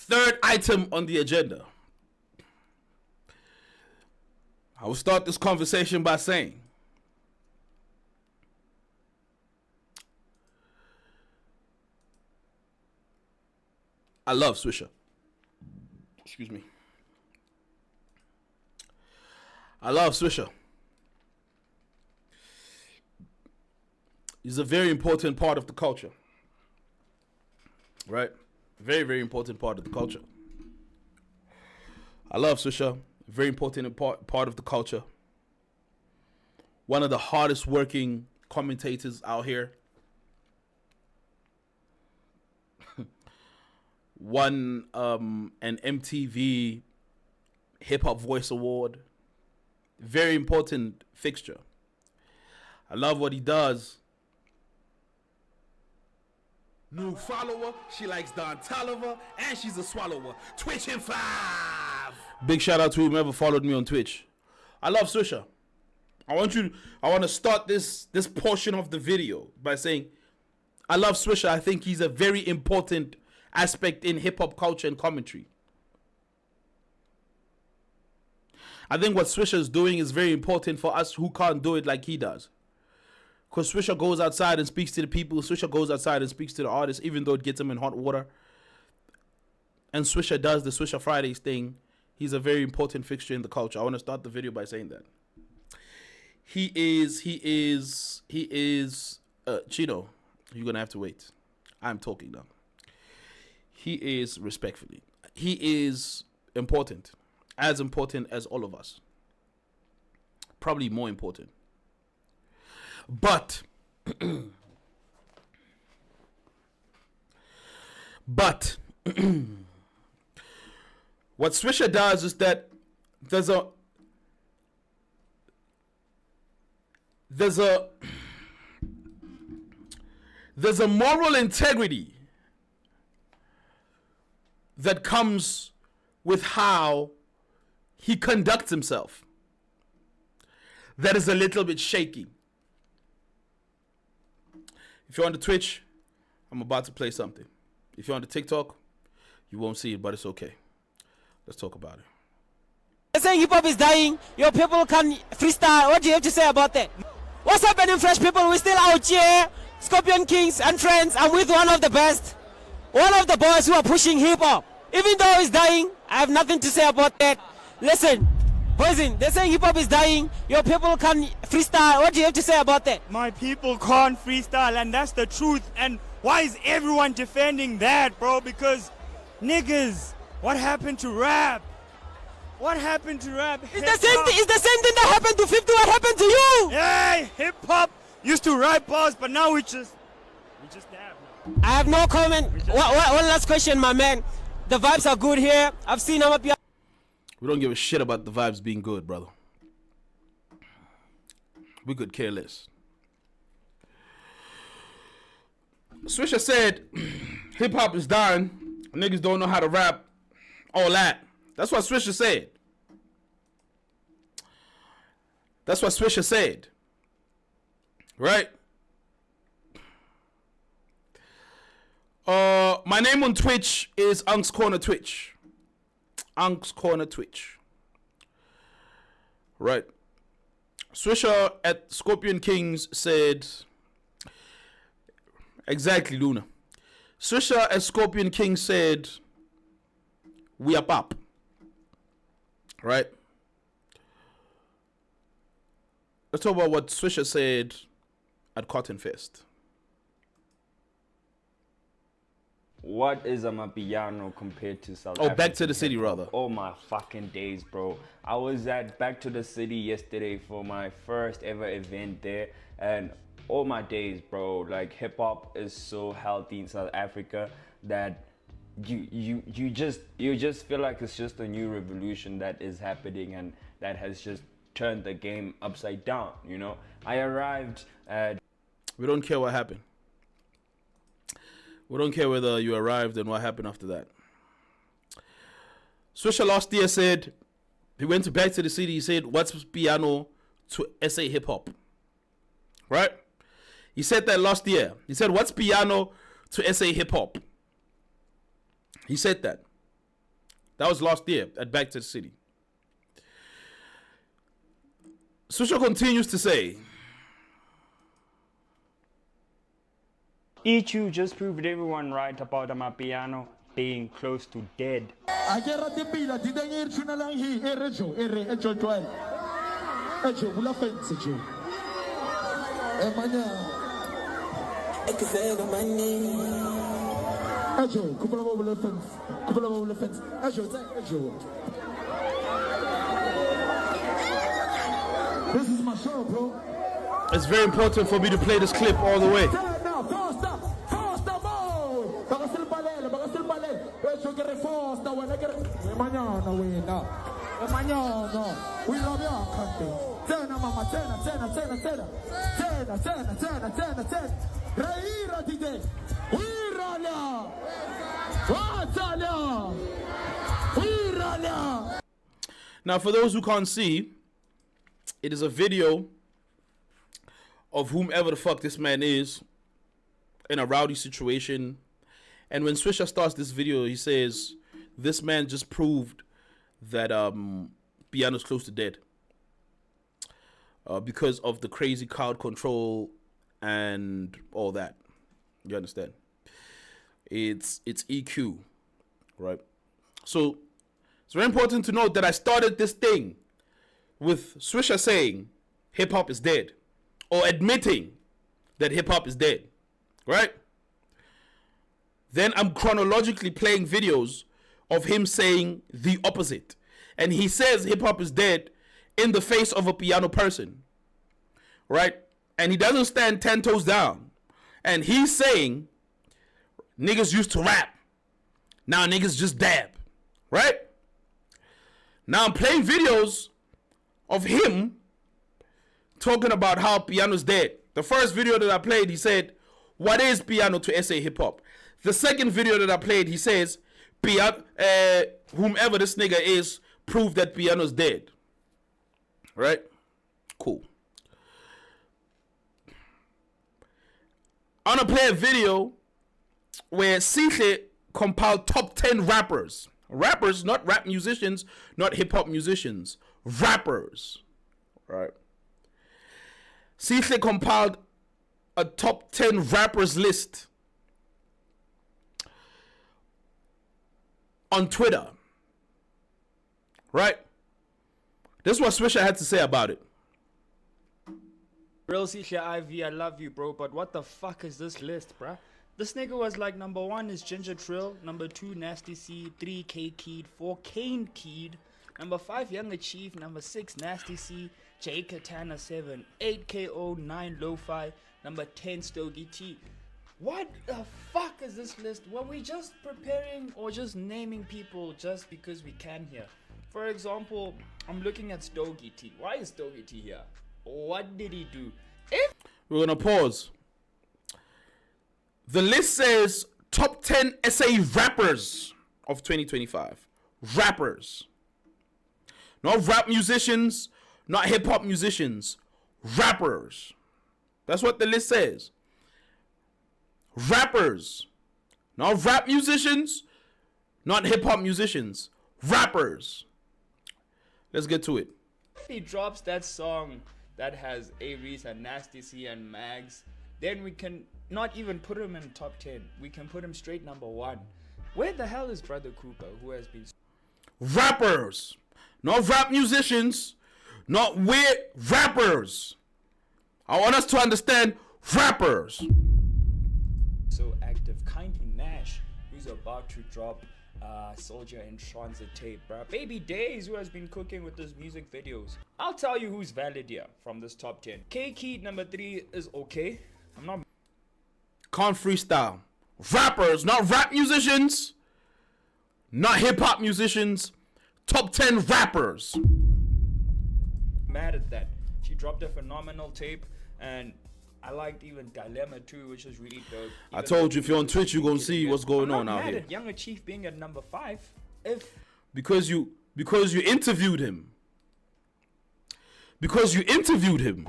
Third item on the agenda. I will start this conversation by saying, I love Swisher. Excuse me. I love Swisher. He's a very important part of the culture. Right? Very, very important part of the culture. I love Swisher. Very important part of the culture. One of the hardest working commentators out here. Won an MTV Hip Hop Voice Award. Very important fixture. I love what he does. New follower, she likes Don Tolliver, and she's a swallower. Twitch in 5. Big shout out to whoever followed me on Twitch. I love Swisher. I want to start this portion of the video by saying I love Swisher. I think he's a very important aspect in hip hop culture and commentary. I think what Swisher is doing is very important for us who can't do it like he does. Because Swisher goes outside and speaks to the people. Swisher goes outside and speaks to the artists, even though it gets him in hot water. And Swisher does the Swisher Fridays thing. He's a very important fixture in the culture. I want to start the video by saying that. He is, Chino, you're going to have to wait. I'm talking now. He is, respectfully, he is important. As important as all of us. Probably more important. But what Swisher does is that there's a moral integrity that comes with how he conducts himself that is a little bit shaky. If you're on the Twitch, I'm about to play something. If you're on the TikTok, you won't see it, but it's okay. Let's talk about it. They're saying hip-hop is dying. Your people can freestyle. What do you have to say about that? What's happening, fresh people? We're still out here. Scorpion Kings and friends. I'm with one of the best. One of the boys who are pushing hip-hop. Even though it's dying, I have nothing to say about that. Listen, Poison, they're saying hip-hop is dying. Your people can freestyle. What do you have to say about that? My people can't freestyle, and that's the truth. And why is everyone defending that, bro? Because, niggas, what happened to rap? What happened to rap? It's the same thing that happened to 50. What happened to you? Hey, hip-hop used to write bars, but now we just have now. I have no comment. One last question, my man. The vibes are good here. I've seen them up here. We don't give a shit about the vibes being good, brother. We could care less. Swisher said, hip-hop is dying. Niggas don't know how to rap. All that. That's what Swisher said. That's what Swisher said. Right? My name on Twitch is Unc's Corner Twitch. Unc's Corner Twitch. Right. Swisher at Scorpion Kings said, exactly, Luna. Swisher at Scorpion King said, we are up. Right? Let's talk about what Swisher said at Cotton Fest. What is Amapiano compared to South Africa? Oh, Back to the City, rather. Oh, my fucking days, bro. I was at Back to the City yesterday for my first ever event there. And all my days, bro, like hip-hop is so healthy in South Africa that you just feel like it's just a new revolution that is happening and that has just turned the game upside down, you know? I arrived at... We don't care what happened. We don't care whether you arrived and what happened after that. Swisher last year said, he went Back to the City, he said, what's piano to SA hip hop? Right? He said that last year. He said, what's piano to SA hip hop? He said that. That was last year at Back to the City. Swisher continues to say, E2 just proved everyone right about Amapiano being close to dead. This is my show, bro. it's very important for me to play this clip all the way. We love your country. Tena mama, tena. Reira today. Wirala. Now, for those who can't see, it is a video of whomever the fuck this man is in a rowdy situation. And when Swisher starts this video, he says, this man just proved that Piano's close to dead. Because of the crazy crowd control and all that. You understand? It's EQ, right? So it's very important to note that I started this thing with Swisher saying hip-hop is dead, or admitting that hip-hop is dead, right? Then I'm chronologically playing videos of him saying the opposite. And he says hip-hop is dead in the face of a piano person, right? And he doesn't stand 10 toes down. And he's saying niggas used to rap. Now niggas just dab, right? Now I'm playing videos of him talking about how piano's dead. The first video that I played, he said, what is piano to SA hip-hop? The second video that I played, he says, whomever this nigga is, proved that piano's dead. Right? Cool. I'm gonna play a video where Sihle compiled top 10 rappers. Rappers, not rap musicians, not hip-hop musicians. Rappers. Right? Sihle compiled a top 10 rappers list on Twitter. Right? This is what Swisher had to say about it. Real Sihle IV, I love you, bro, but what the fuck is this list, bruh? This nigga was like, number 1 is Ginger Trill, number 2 Nasty C, 3 K Keed, 4 Kane Keed, number 5 Younger Chief, number 6 Nasty C, J Katana 7, 8 KO, 9 Lo-Fi, number 10 Stogie T. What the fuck is this list? Were we just preparing or just naming people just because we can here? For example, I'm looking at Stogie T. Why is Stogie T here? What did he do? We're gonna pause. The list says top 10 SA rappers of 2025. Rappers. Not rap musicians, not hip-hop musicians. Rappers. That's what the list says. Rappers. Not rap musicians, not hip-hop musicians. Rappers. Let's get to it. He drops that song that has Aries and Nasty C and Mags, then we can not even put him in top 10. We can put him straight number 1. Where the hell is Brother Cooper, who has been... Rappers. Not rap musicians, not weird rappers. I want us to understand rappers. So active. Kindly Nash, who's about to drop Soldier in Transit tape, bruh. Baby Days, who has been cooking with his music videos. I'll tell you who's valid here from this top 10. K Keed number 3 is okay. I'm not... Can't freestyle. Rappers, not rap musicians, not hip-hop musicians. Top 10 rappers. mad at that. She dropped a phenomenal tape, and I liked even Dilemma too, which is really dope. I told you, if you're on Twitch, you're gonna see what's going on out here. At Younger Chief being at number 5, because you interviewed him. Because you interviewed him.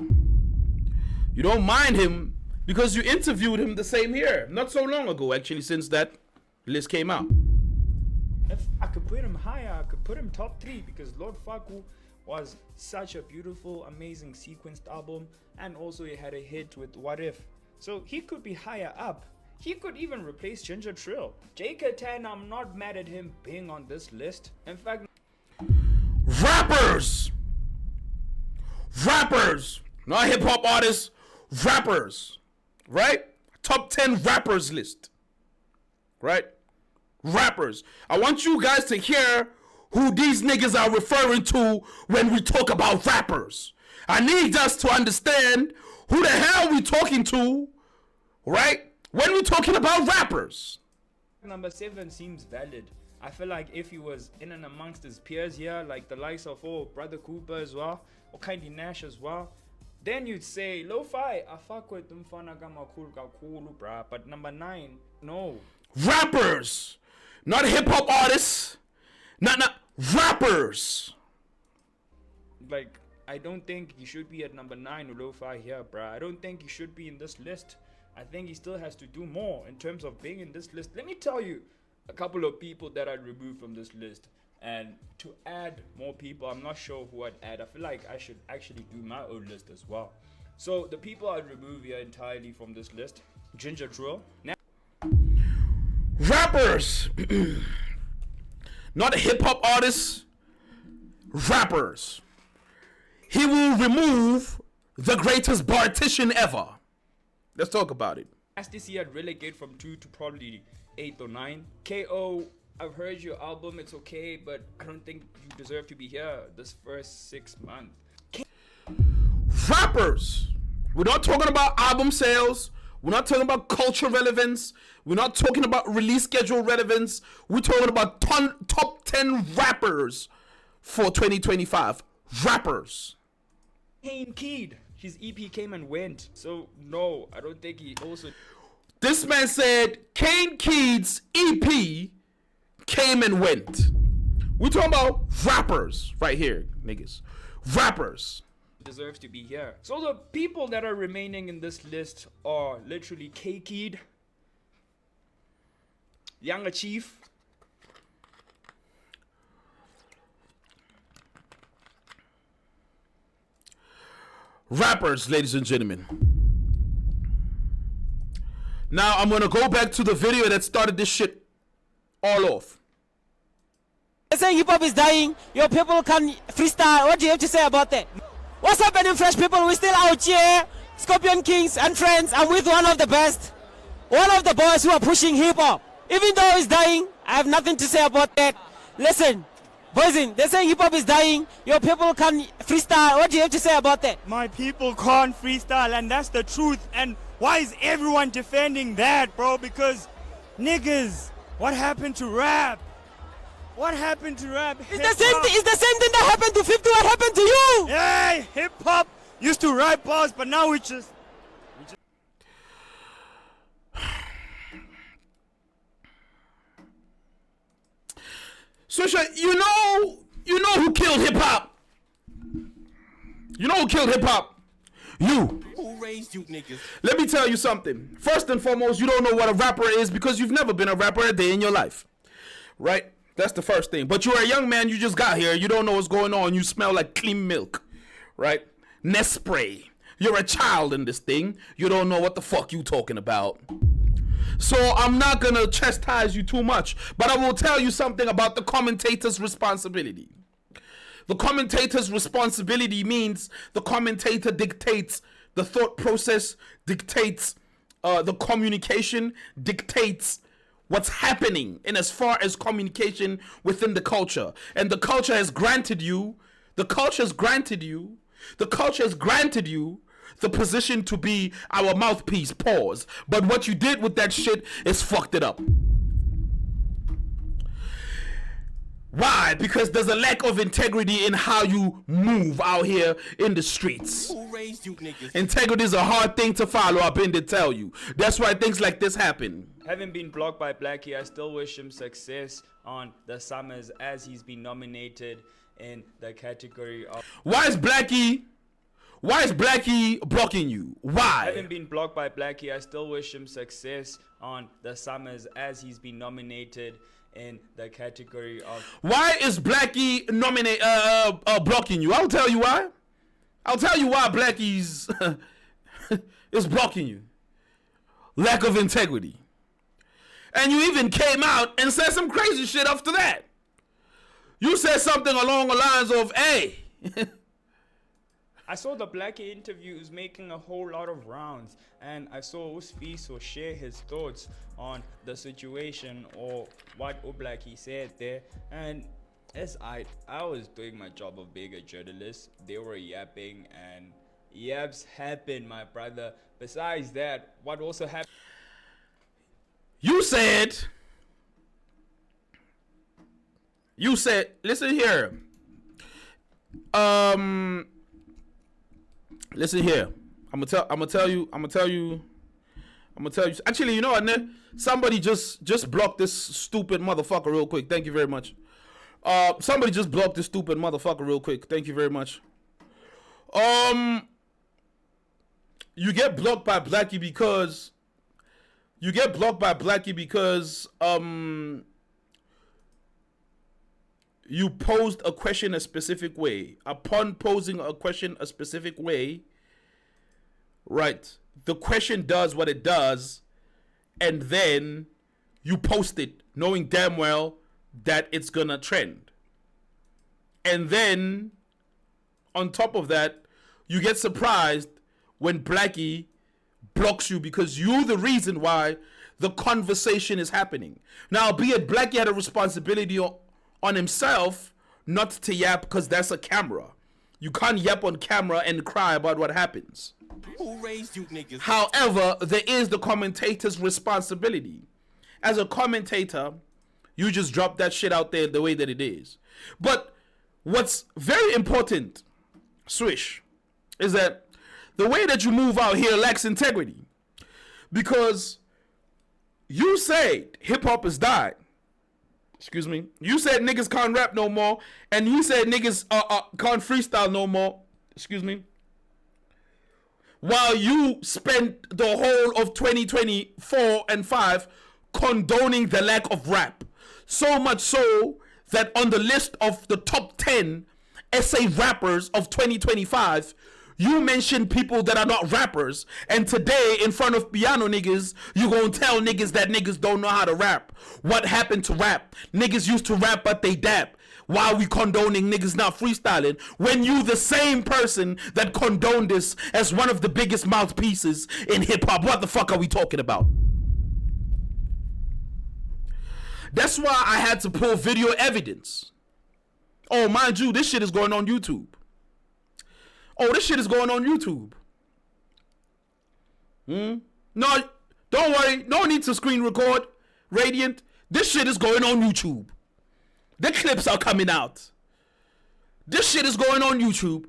You don't mind him because you interviewed him the same year, not so long ago, actually, since that list came out. If I could put him higher. I could put him top 3 because Lord Faku was such a beautiful, amazing sequenced album, and also he had a hit with What If. So he could be higher up. He could even replace Ginger Trill. J-Katan, I'm not mad at him being on this list. In fact, Rappers, not hip hop artists, rappers, right? Top 10 rappers list, right? Rappers. I want you guys to hear who these niggas are referring to when we talk about rappers. I need us to understand who the hell we talking to, right? When we're talking about rappers. number 7 seems valid. I feel like if he was in and amongst his peers here, like the likes of Brother Cooper as well, or Kandi Nash as well, then you'd say, Lo-Fi, I fuck with Mfana Gamakul Kakulu, bruh. But number 9, no. Rappers, not hip hop artists, not rappers. Like, I don't think he should be at number 9 Lo-Fi here, bruh. I don't think he should be in this list. I think he still has to do more in terms of being in this list. Let me tell you a couple of people that I'd remove from this list. And to add more people, I'm not sure who I'd add. I feel like I should actually do my own list as well. So the people I'd remove here entirely from this list: Ginger Trill. Rappers, not hip hop artists, rappers. He will remove the greatest partition ever. Let's talk about it. Nasty C I'd relegate from 2 to probably 8 or 9. KO, I've heard your album, it's okay, but I don't think you deserve to be here this first 6 months. Rappers. We're not talking about album sales. We're not talking about culture relevance. We're not talking about release schedule relevance. We're talking about top 10 rappers for 2025. Rappers. Kane Kid, his EP came and went. So no, I don't think he also... This man said Kane Keed's EP came and went. We're talking about rappers right here, niggas. Rappers. deserves to be here. So the people that are remaining in this list are literally K-Kid, Younger Chief, rappers, ladies and gentlemen. Now I'm gonna go back to the video that started this shit all off. They're saying hip hop is dying. Your people can freestyle. What do you have to say about that? What's happening, fresh people? We're still out here. Scorpion Kings and friends. I'm with one of the best. One of the boys who are pushing hip hop. Even though it's dying, I have nothing to say about that. Listen, boys, they're saying hip hop is dying. Your people can freestyle. What do you have to say about that? My people can't freestyle, and that's the truth. And why is everyone defending that, bro? Because niggas, what happened to rap? What happened to rap? It's the same thing. It's the same thing that happened to 50. What happened to you? Hey, hip hop used to write bars, but now we just. Swisher, you know who killed hip hop? You know who killed hip hop? You. Who raised you niggas? Let me tell you something. First and foremost, you don't know what a rapper is because you've never been a rapper a day in your life. Right? That's the first thing. But you're a young man, you just got here. You don't know what's going on. You smell like clean milk. Right? Nespray. You're a child in this thing. You don't know what the fuck you talking about. So I'm not going to chastise you too much. But I will tell you something about the commentator's responsibility. The commentator's responsibility means the commentator dictates the thought process, dictates the communication, dictates what's happening in as far as communication within the culture. And the culture has granted you the position to be our mouthpiece, pause. But what you did with that shit is fucked it up. Why? Because there's a lack of integrity in how you move out here in the streets. Who raised you niggas? Integrity is a hard thing to follow, I've been to tell you. That's why things like this happen. Having been blocked by Blackie, I still wish him success on the Summers as he's been nominated in the category of... Why is Blackie blocking you? Why? Having been blocked by Blackie, I still wish him success on the Summers as he's been nominated in the category of Why is Blackie blocking you? I'll tell you why. I'll tell you why Blackie's is blocking you. Lack of integrity. And you even came out and said some crazy shit after that. You said something along the lines of, hey. I saw the Blackie interviews making a whole lot of rounds, and I saw Okayswisher share his thoughts on the situation or what Blackie said there. And as I was doing my job of being a journalist, they were yapping, and yaps happen, my brother. Besides that, what also happened? You said, listen here. Listen here. I'm gonna tell you. Actually, you know what, Ned? Somebody just blocked this stupid motherfucker real quick. Thank you very much. Somebody just blocked this stupid motherfucker real quick. Thank you very much. You get blocked by Blackie because you posed a question a specific way. Upon posing a question a specific way, right, the question does what it does, and then you post it knowing damn well that it's gonna trend. And then, on top of that, you get surprised when Blackie blocks you because you're the reason why the conversation is happening. Now, be it Blackie had a responsibility on himself not to yap because that's a camera. You can't yap on camera and cry about what happens. Who raised you niggas? However, there is the commentator's responsibility. As a commentator, you just drop that shit out there the way that it is. But what's very important, Swish, is that the way that you move out here lacks integrity. Because you said hip-hop has died. Excuse me. You said niggas can't rap no more. And you said niggas can't freestyle no more. Excuse me. While you spent the whole of 2024 and 5 condoning the lack of rap. So much so that on the list of the top 10 essay rappers of 2025, you mentioned people that are not rappers, and today in front of piano niggas, you gonna tell niggas that niggas don't know how to rap. What happened to rap? Niggas used to rap but they dap. Why are we condoning niggas not freestyling when you the same person that condoned this as one of the biggest mouthpieces in hip-hop? What the fuck are we talking about? That's why I had to pull video evidence. Oh, mind you, this shit is going on YouTube. Oh, this shit is going on YouTube. No, don't worry. No need to screen record. Radiant. This shit is going on YouTube. The clips are coming out. This shit is going on YouTube.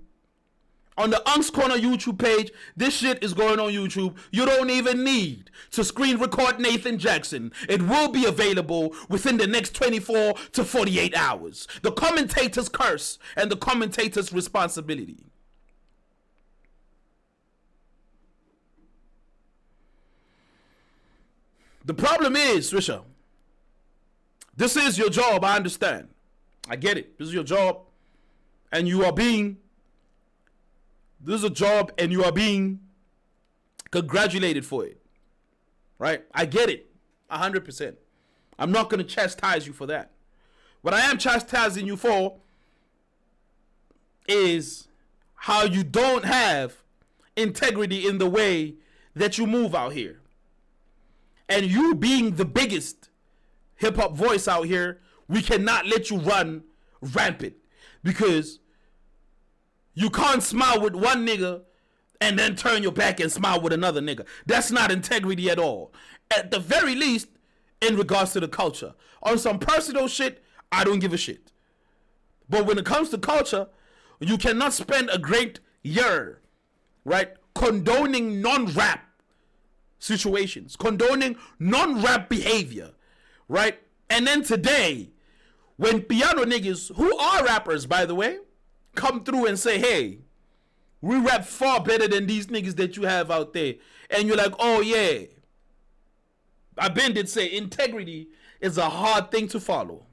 On the UNC'S Corner YouTube page, this shit is going on YouTube. You don't even need to screen record Nathan Jackson. It will be available within the next 24 to 48 hours. The commentator's curse and the commentator's responsibility. The problem is, Swisher, this is your job, I understand. I get it. This is your job, and you are being, this is a job, and you are being congratulated for it. Right? I get it, 100%. I'm not going to chastise you for that. What I am chastising you for is how you don't have integrity in the way that you move out here. And you being the biggest hip-hop voice out here, we cannot let you run rampant. Because you can't smile with one nigga and then turn your back and smile with another nigga. That's not integrity at all. At the very least, in regards to the culture. On some personal shit, I don't give a shit. But when it comes to culture, you cannot spend a great year, right, condoning non-rap situations, condoning non-rap behavior, right? And then today, when piano niggas, who are rappers by the way, come through and say, hey, we rap far better than these niggas that you have out there, and you're like, oh yeah, I been did say integrity is a hard thing to follow.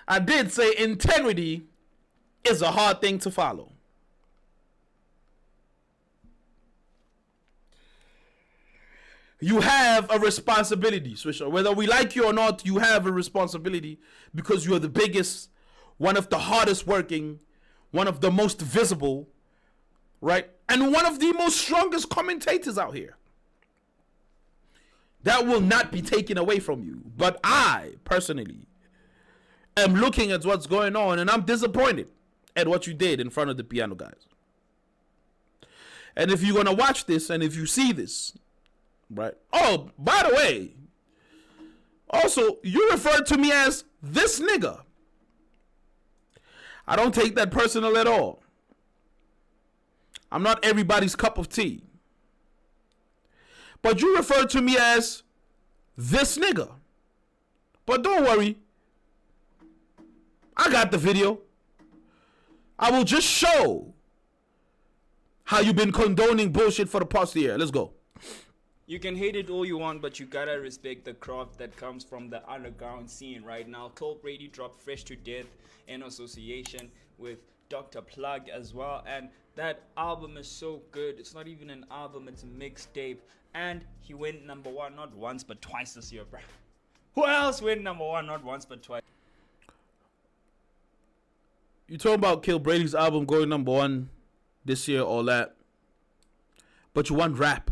I did say integrity is a hard thing to follow. You have a responsibility, Swisher. Whether we like you or not, you have a responsibility because you're the biggest, one of the hardest working, one of the most visible, right? And one of the most strongest commentators out here. That will not be taken away from you. But I, personally, am looking at what's going on and I'm disappointed at what you did in front of the piano guys. And if you're going to watch this and if you see this, right? Oh, by the way, also, you referred to me as this nigga. I don't take that personal at all. I'm not everybody's cup of tea. But you referred to me as this nigga. But don't worry. I got the video. I will just show how you've been condoning bullshit for the past year. Let's go. You can hate it all you want, but you gotta respect the craft that comes from the underground scene right now. Cole Brady dropped Fresh to Death in association with Dr. Plug as well, and that album is so good. It's not even an album, it's a mixtape, and he went number one not once but twice this year, bro. Who else went number one not once but twice? You talking about Kill Brady's album going number one this year, all that, but you want rap.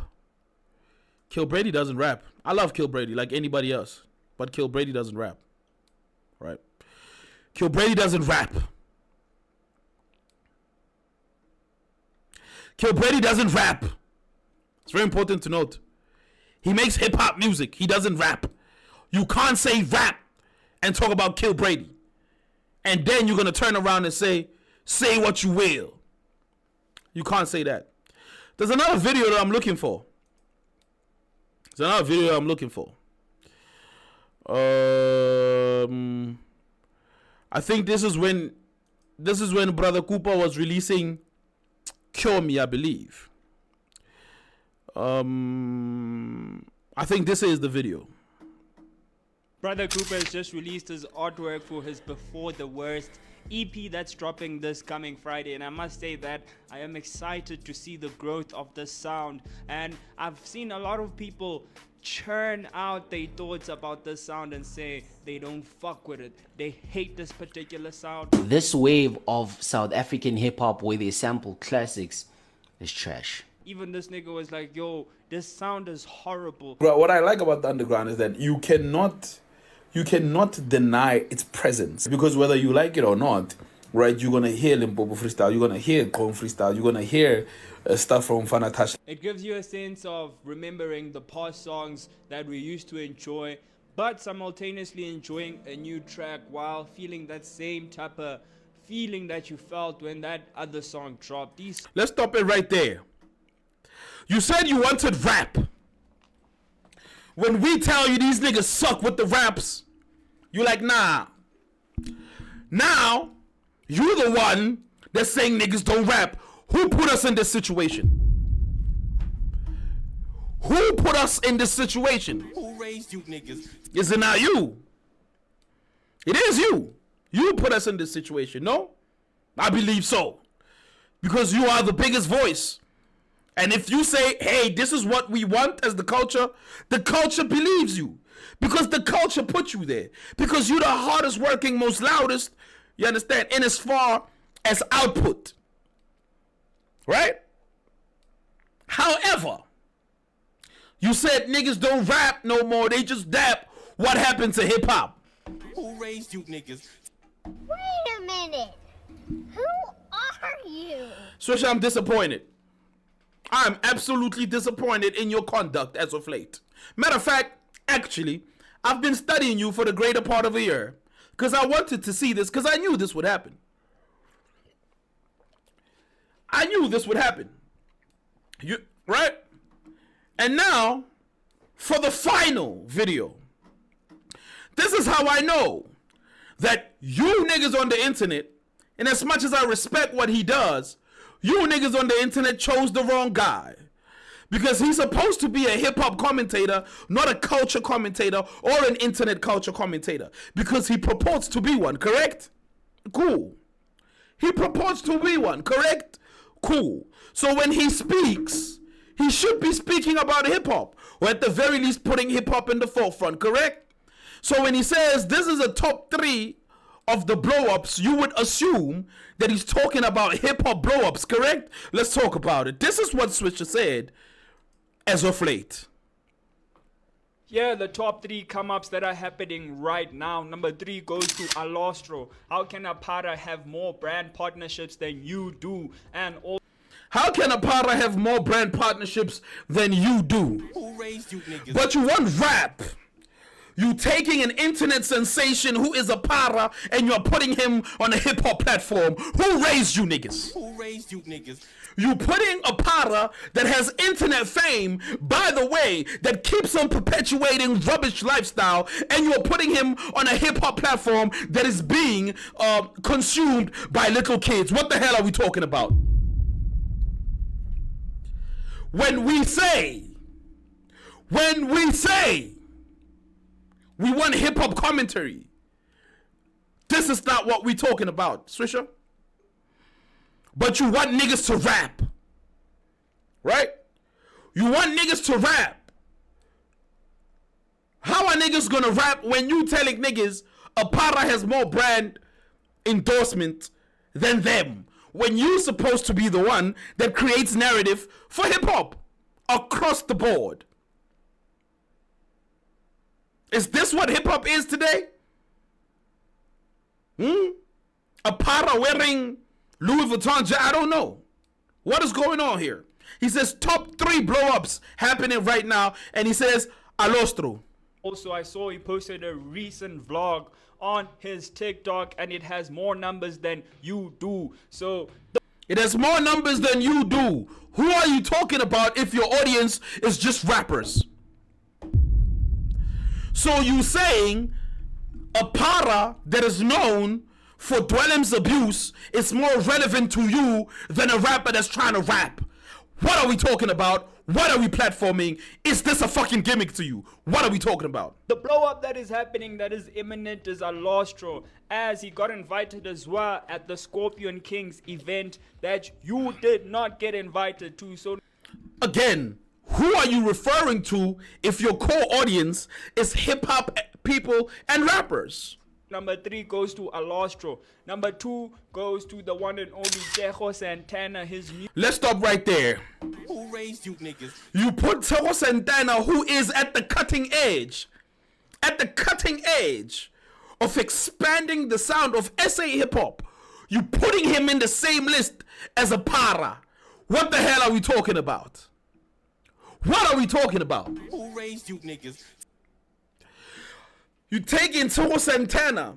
Kill Brady doesn't rap. I love Kill Brady like anybody else, but Kill Brady doesn't rap, right? Kill Brady doesn't rap. Kill Brady doesn't rap. It's very important to note. He makes hip-hop music. He doesn't rap. You can't say rap and talk about Kill Brady. And then you're going to turn around and say what you will. You can't say that. There's another video that I'm looking for. I think this is when Brother Cooper was releasing Cure Me, I believe. I think this is the video. Brother Cooper has just released his artwork for his Before the Worst EP that's dropping this coming Friday, and I must say that I am excited to see the growth of this sound, and I've seen a lot of people churn out their thoughts about this sound and say they don't fuck with it, they hate this particular sound. This wave of South African hip-hop where they sample classics is trash. Even this nigga was like, yo, this sound is horrible. Bro, what I like about the underground is that you cannot deny its presence, because whether you like it or not, right, you're gonna hear Limpopo freestyle, you're gonna hear Kong freestyle, you're gonna hear stuff from Fanatash. It gives you a sense of remembering the past songs that we used to enjoy, but simultaneously enjoying a new track while feeling that same type of feeling that you felt when that other song dropped. Let's stop it right there. You said you wanted rap. When we tell you these niggas suck with the raps, you like, nah. Now, you're the one that's saying niggas don't rap. Who put us in this situation? Who put us in this situation? Who raised you niggas? Is it not you? It is you. You put us in this situation, no? I believe so. Because you are the biggest voice. And if you say, hey, this is what we want as the culture believes you. Because the culture put you there. Because you're the hardest working, most loudest, you understand, in as far as output. Right? However, you said niggas don't rap no more, they just dap. What happened to hip hop? Who raised you niggas? Wait a minute. Who are you? Swisher, I'm disappointed. I'm absolutely disappointed in your conduct as of late. Matter of fact, actually, I've been studying you for the greater part of a year because I wanted to see this because I knew this would happen. I knew this would happen. Right? And now, for the final video, this is how I know that you niggas on the internet, and as much as I respect what he does, you niggas on the internet chose the wrong guy. Because he's supposed to be a hip-hop commentator, not a culture commentator or an internet culture commentator. Because he purports to be one, correct? Cool. He purports to be one, correct? Cool. So when he speaks, he should be speaking about hip-hop, or at the very least putting hip-hop in the forefront, correct? So when he says this is a top 3 of the blow-ups, you would assume that he's talking about hip-hop blow-ups, correct? Let's talk about it. This is what Swisher said as of late. Yeah, the top 3 come-ups that are happening right now. Number 3 goes to Alostro. How can a para have more brand partnerships than you do? And all. How can a para have more brand partnerships than you do? Who raised you niggas? But you want rap. You taking an internet sensation who is a para and you're putting him on a hip-hop platform. Who raised you niggas? Who raised you niggas? You putting a para that has internet fame, by the way, that keeps on perpetuating rubbish lifestyle, and you're putting him on a hip-hop platform that is being consumed by little kids. What the hell are we talking about? When we say we want hip-hop commentary, this is not what we talking about, Swisher. But you want niggas to rap, right? You want niggas to rap. How are niggas gonna rap when you telling niggas a para has more brand endorsement than them, when you supposed to be the one that creates narrative for hip-hop across the board? Is this what hip-hop is today? A para wearing Louis Vuitton, I don't know. What is going on here? He says top 3 blow-ups happening right now, and he says Alostro. Also, I saw he posted a recent vlog on his TikTok, and it has more numbers than you do. So it has more numbers than you do. Who are you talking about if your audience is just rappers? So you saying a para that is known for Dwellem's abuse is more relevant to you than a rapper that's trying to rap? What are we talking about? What are we platforming? Is this a fucking gimmick to you? What are we talking about? the blow up that is happening, that is imminent, is Alostro, as he got invited as well at the Scorpion Kings event that you did not get invited to. So again, who are you referring to if your core audience is hip-hop people and rappers? Number 3 goes to Alostro. Number 2 goes to the one and only Tejo Santana. Let's stop right there. Who raised you niggas? You put Tejo Santana, who is at the cutting edge of expanding the sound of SA hip-hop. You putting him in the same list as a para. What the hell are we talking about? What are we talking about? Who raised you niggas? You take in Tejo Santana,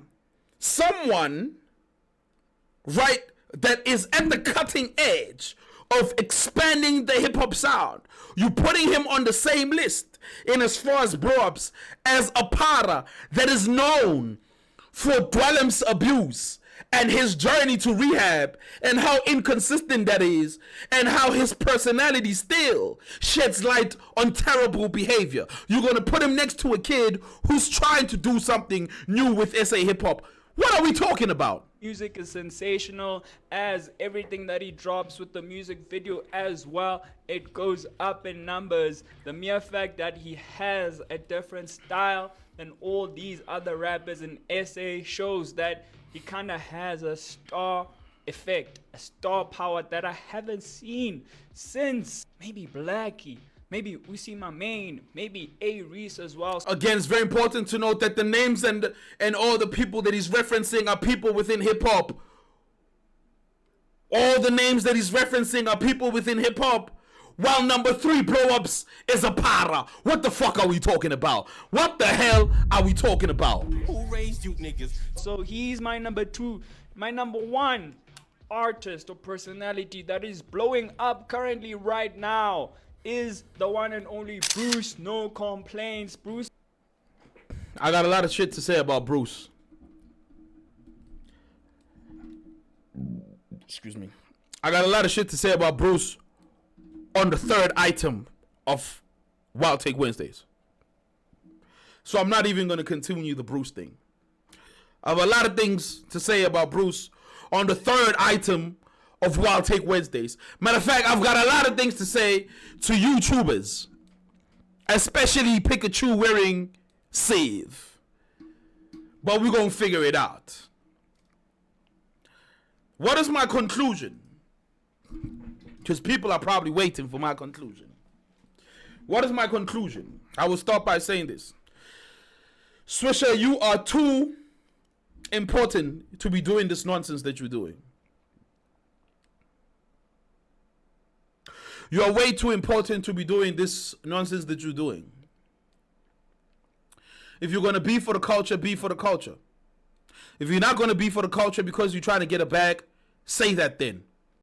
someone, right, that is at the cutting edge of expanding the hip-hop sound. You putting him on the same list in as far as blow-ups as a para that is known for Dwellem's abuse and his journey to rehab, and how inconsistent that is, and how his personality still sheds light on terrible behavior. You're gonna put him next to a kid who's trying to do something new with SA hip-hop. What are we talking about? Music is sensational, as everything that he drops with the music video as well, it goes up in numbers. The mere fact that he has a different style than all these other rappers in SA shows that he kind of has a star effect, a star power that I haven't seen since maybe Blackie, maybe Usi Main, maybe A Reese as well. Again, it's very important to note that the names and all the people that he's referencing are people within hip-hop. All the names that he's referencing are people within hip-hop. While number 3 blow-ups is a para. What the fuck are we talking about? What the hell are we talking about? Who raised you niggas? So he's my number 2. My number 1 artist or personality that is blowing up currently right now is the one and only Bruce. No complaints. Bruce. I got a lot of shit to say about Bruce. Excuse me. I got a lot of shit to say about Bruce on the 3rd item of Wild Take Wednesdays. So I'm not even going to continue the Bruce thing. I have a lot of things to say about Bruce on the third item of Wild Take Wednesdays. Matter of fact, I've got a lot of things to say to YouTubers, especially Pikachu wearing Save. But we're going to figure it out. What is my conclusion? Because people are probably waiting for my conclusion. What is my conclusion? I will start by saying this. Swisher, you are too important to be doing this nonsense that you're doing. You are way too important to be doing this nonsense that you're doing. If you're going to be for the culture, be for the culture. If you're not going to be for the culture because you're trying to get a bag, say that then.